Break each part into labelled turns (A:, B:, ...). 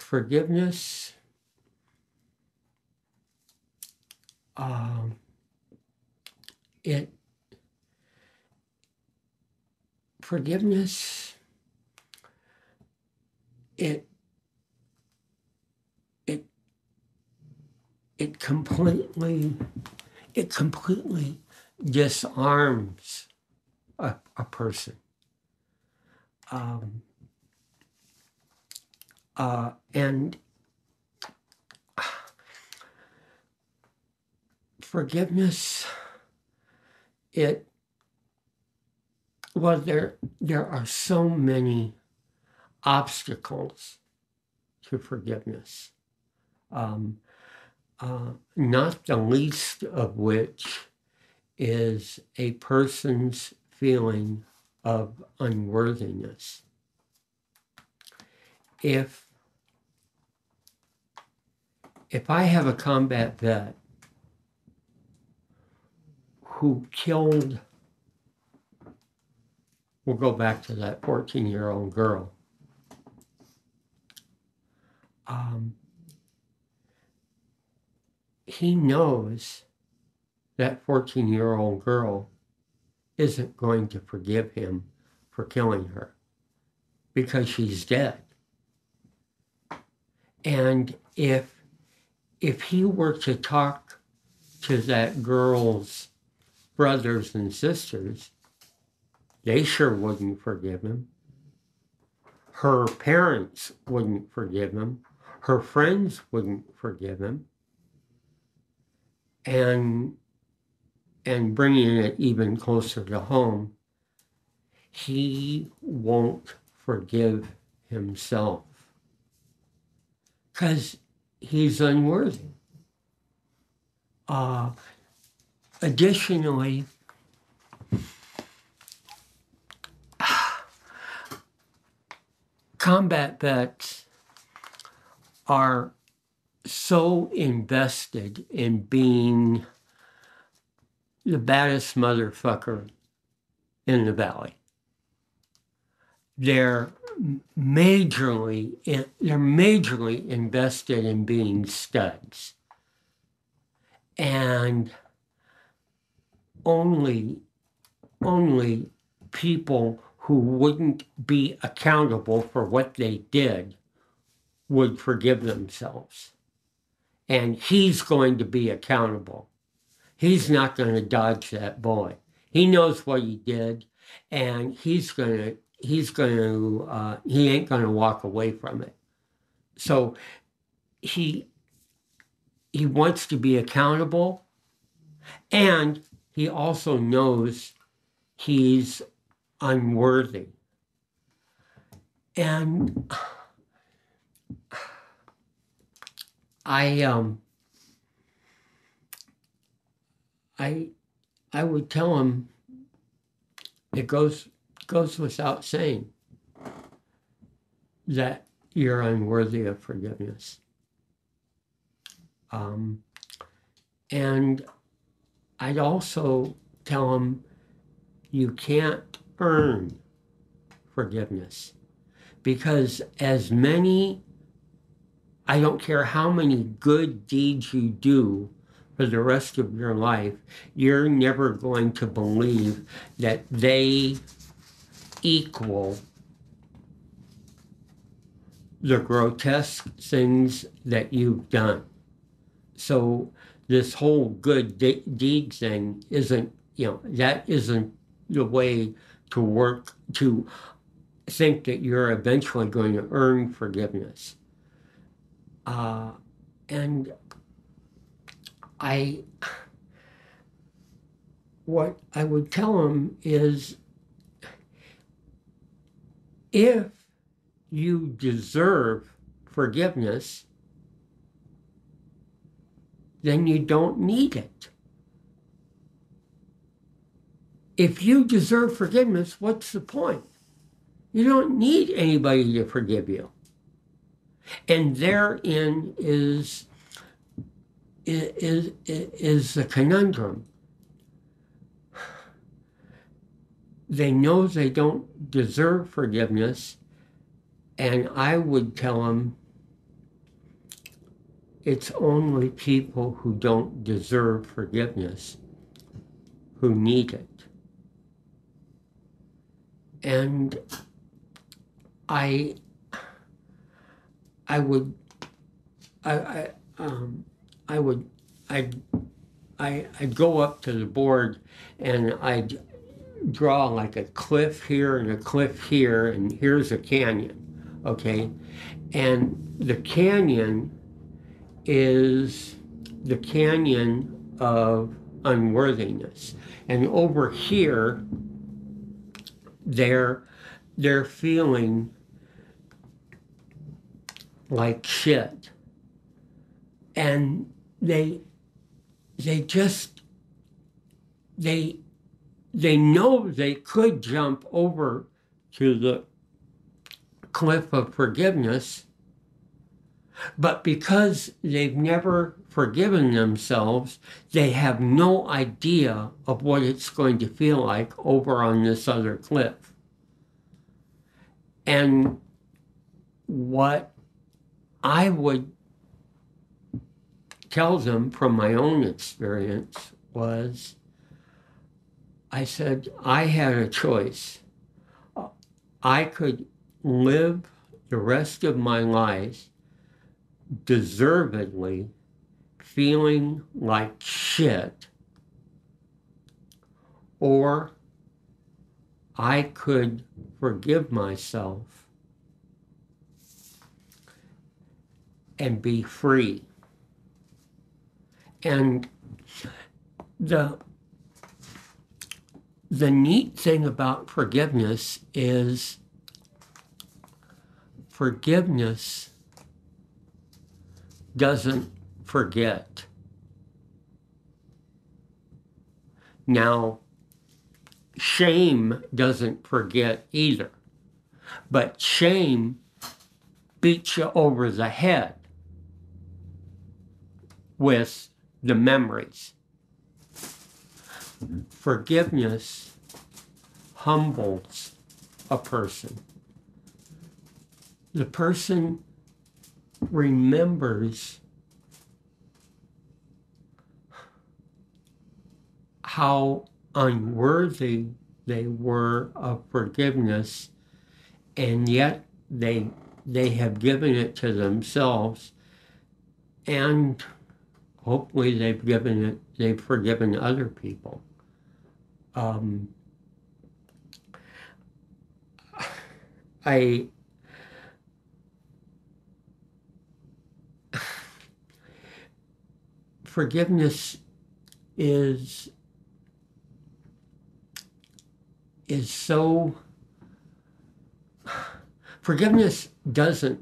A: forgiveness, it forgiveness, it it it completely disarms a person. And forgiveness, there are so many obstacles to forgiveness, not the least of which is a person's feeling of unworthiness. If I have a combat vet who killed, we'll go back to that 14-year-old girl. He knows that 14-year-old girl isn't going to forgive him for killing her because she's dead. And if he were to talk to that girl's brothers and sisters, they sure wouldn't forgive him. Her parents wouldn't forgive him. Her friends wouldn't forgive him. And bringing it even closer to home, he won't forgive himself because he's unworthy. Additionally, combat vets are so invested in being the baddest motherfucker in the valley. They're majorly invested in being studs. And only people who wouldn't be accountable for what they did would forgive themselves. And he's going to be accountable. He's not going to dodge that bullet. He knows what he did, and he ain't going to walk away from it. So he wants to be accountable, and he also knows he's unworthy. And I would tell him it goes without saying that you're unworthy of forgiveness. And I'd also tell him you can't earn forgiveness, because I don't care how many good deeds you do for the rest of your life, you're never going to believe that they equal the grotesque things that you've done. So this whole good deed thing isn't the way to work, to think that you're eventually going to earn forgiveness. And what I would tell him is, if you deserve forgiveness, then you don't need it. If you deserve forgiveness, what's the point? You don't need anybody to forgive you. And therein is the conundrum. They know they don't deserve forgiveness, and I would tell them, it's only people who don't deserve forgiveness who need it. And I would, I would, I'd go up to the board and I'd draw like a cliff here and a cliff here, and here's a canyon, okay? And the canyon is the canyon of unworthiness. And over here, they're feeling like shit. And they know they could jump over to the cliff of forgiveness, but because they've never forgiven themselves, they have no idea of what it's going to feel like over on this other cliff. And what I would tell them from my own experience was, I said, I had a choice. I could live the rest of my life deservedly feeling like shit, or I could forgive myself and be free. And the neat thing about forgiveness is forgiveness doesn't forget. Now, shame doesn't forget either, but shame beats you over the head with the memories. Forgiveness humbles a person. The person remembers how unworthy they were of forgiveness, and yet they have given it to themselves, and hopefully they've forgiven other people. Forgiveness is so, forgiveness doesn't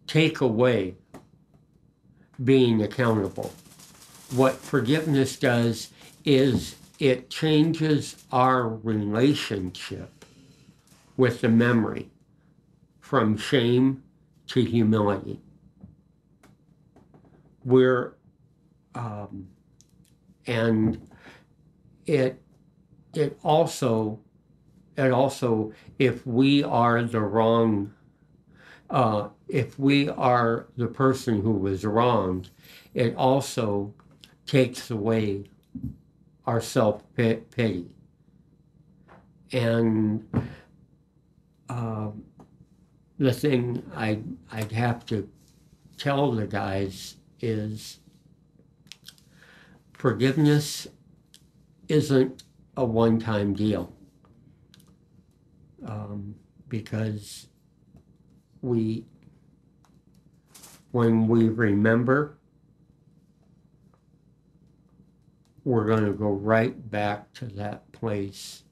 A: take away being accountable. What forgiveness does is it changes our relationship with the memory from shame to humility. And it also, if we are the wrong, if we are the person who was wronged, it also takes away our self-pity. And the thing I'd have to tell the guys is, forgiveness isn't a one-time deal, because when we remember, we're going to go right back to that place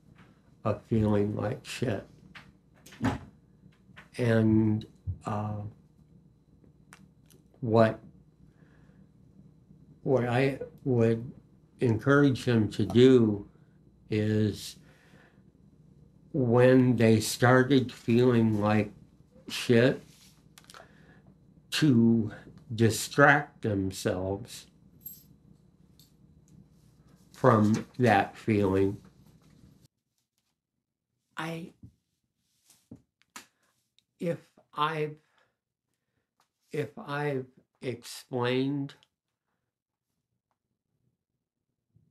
A: of feeling like shit. And what I would encourage them to do is, when they started feeling like shit, to distract themselves from that feeling. If I've explained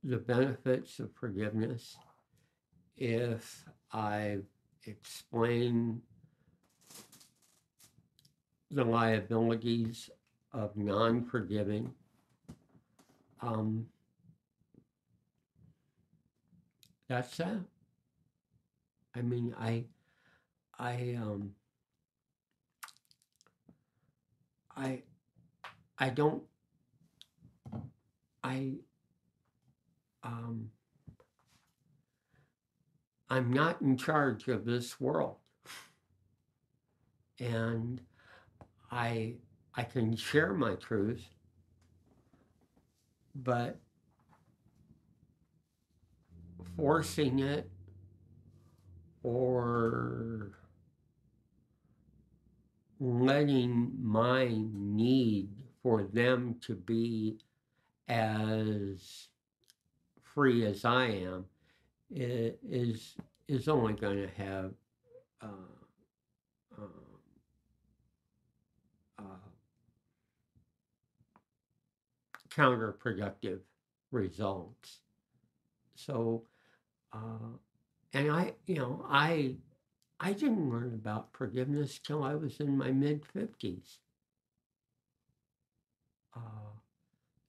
A: the benefits of forgiveness, if I've explained the liabilities of non-forgiving, that's that. I mean, I, I, I don't, I, I'm not in charge of this world, and I can share my truth, but forcing it or letting my need for them to be as free as I am is only going to have uh, uh, uh, counterproductive results. So, and I didn't learn about forgiveness till I was in my mid-50s.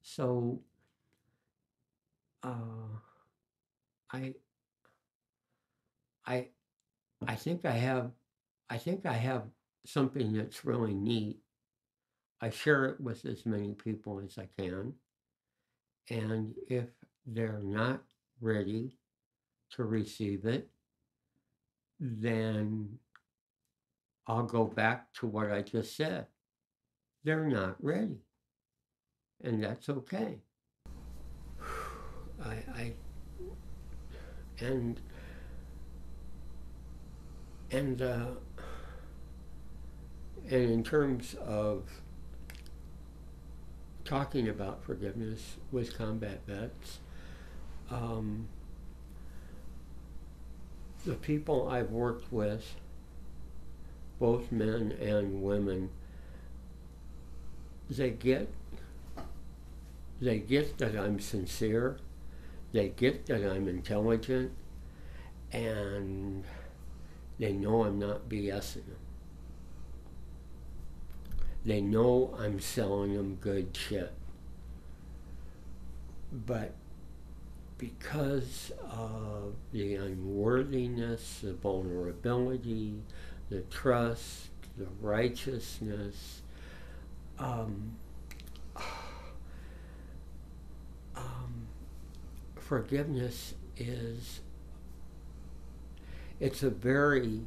A: So, I, I, I think I think I have something that's really neat. I share it with as many people as I can. And if they're not ready to receive it, then I'll go back to what I just said. They're not ready. And that's okay. I and and uh, and in terms of talking about forgiveness with combat vets, the people I've worked with, both men and women, they get that I'm sincere, they get that I'm intelligent, and they know I'm not BSing them. They know I'm selling them good shit. But because of the unworthiness, the vulnerability, the trust, the righteousness, forgiveness it's a very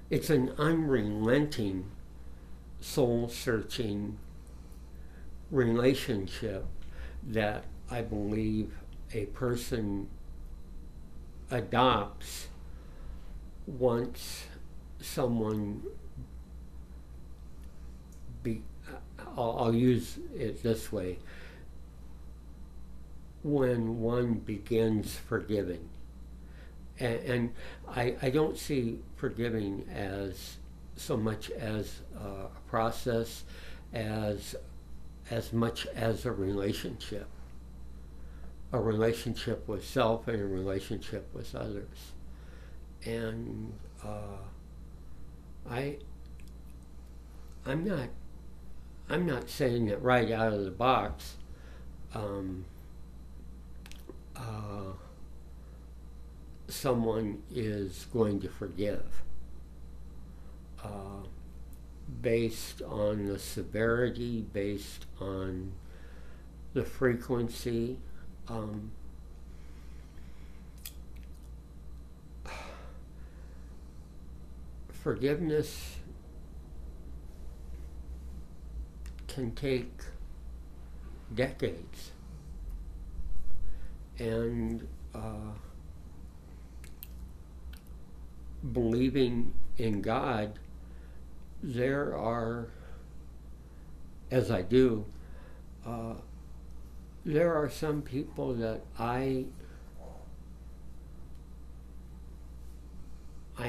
A: it's an unrelenting, soul-searching relationship that I believe a person adopts once someone I'll use it this way, when one begins forgiving. And I don't see forgiving as so much as a process as much as a relationship with self and a relationship with others. And I'm not saying it right out of the box. Someone is going to forgive based on the severity, based on the frequency. Forgiveness can take decades, and believing in God, there are, as I do, there are some people that I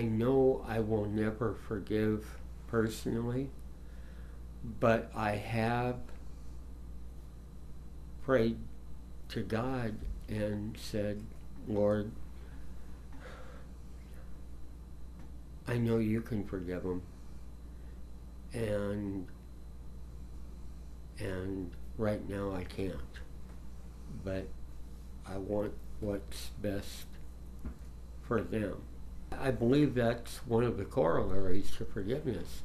A: know I will never forgive personally, but I have prayed to God and said, Lord, I know you can forgive them, and right now I can't, but I want what's best for them. I believe that's one of the corollaries to forgiveness.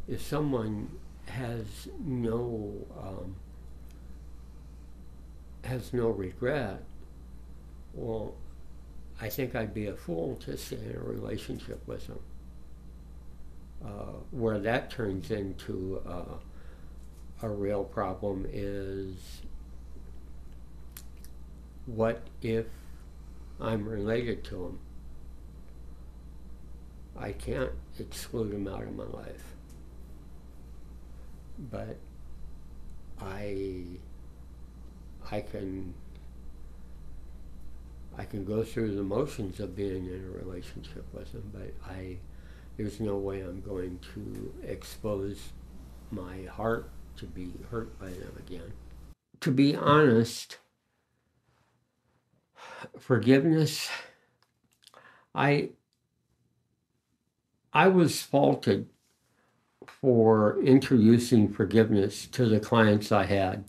A: If someone has no regret, well, I think I'd be a fool to stay in a relationship with them. Where that turns into a real problem is, what if I'm related to them? I can't exclude them out of my life, but I can go through the motions of being in a relationship with them, but there's no way I'm going to expose my heart to be hurt by them again. To be honest, forgiveness, I was faulted for introducing forgiveness to the clients I had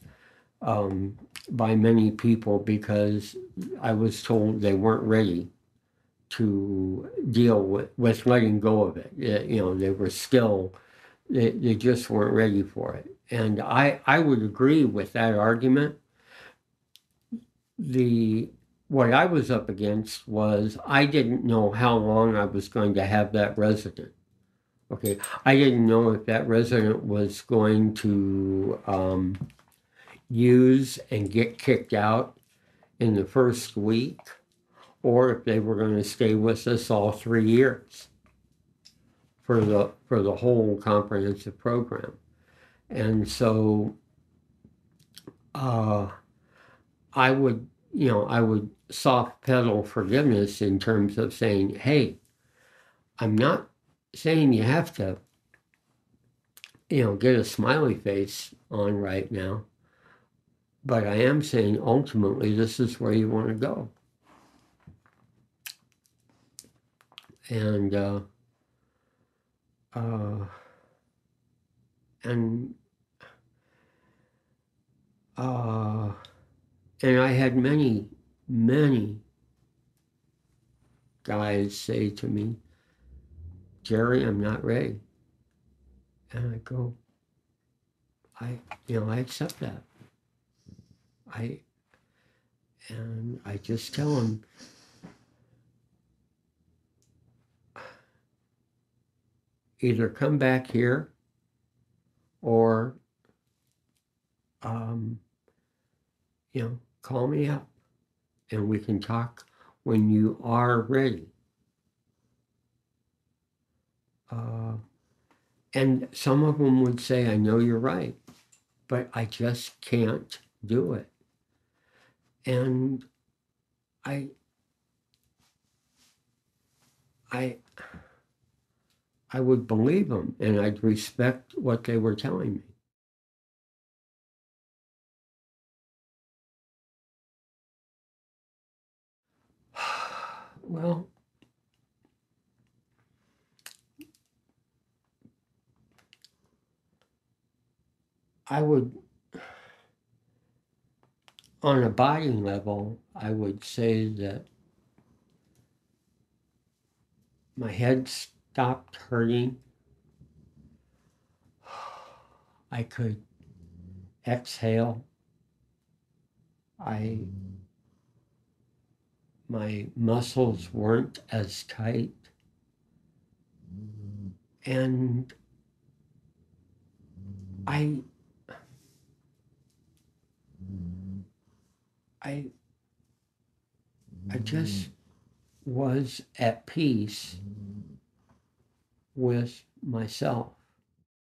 A: by many people, because I was told they weren't ready to deal with letting go of it. They were still, they just weren't ready for it. And I would agree with that argument. What I was up against was, I didn't know how long I was going to have that resident. Okay, I didn't know if that resident was going to use and get kicked out in the first week, or if they were going to stay with us all 3 years for the whole comprehensive program. And so I would soft pedal forgiveness in terms of saying, hey, I'm not saying you have to, get a smiley face on right now, but I am saying ultimately this is where you want to go. And I had many guys say to me, Jerry, I'm not ready. And I go, I accept that. I just tell them, either come back here or, call me up and we can talk when you are ready. And some of them would say, I know you're right, but I just can't do it. And I would believe them, and I'd respect what they were telling me. Well, I would, on a body level, I would say that my head stopped hurting. I could exhale. My muscles weren't as tight. And I just was at peace with myself.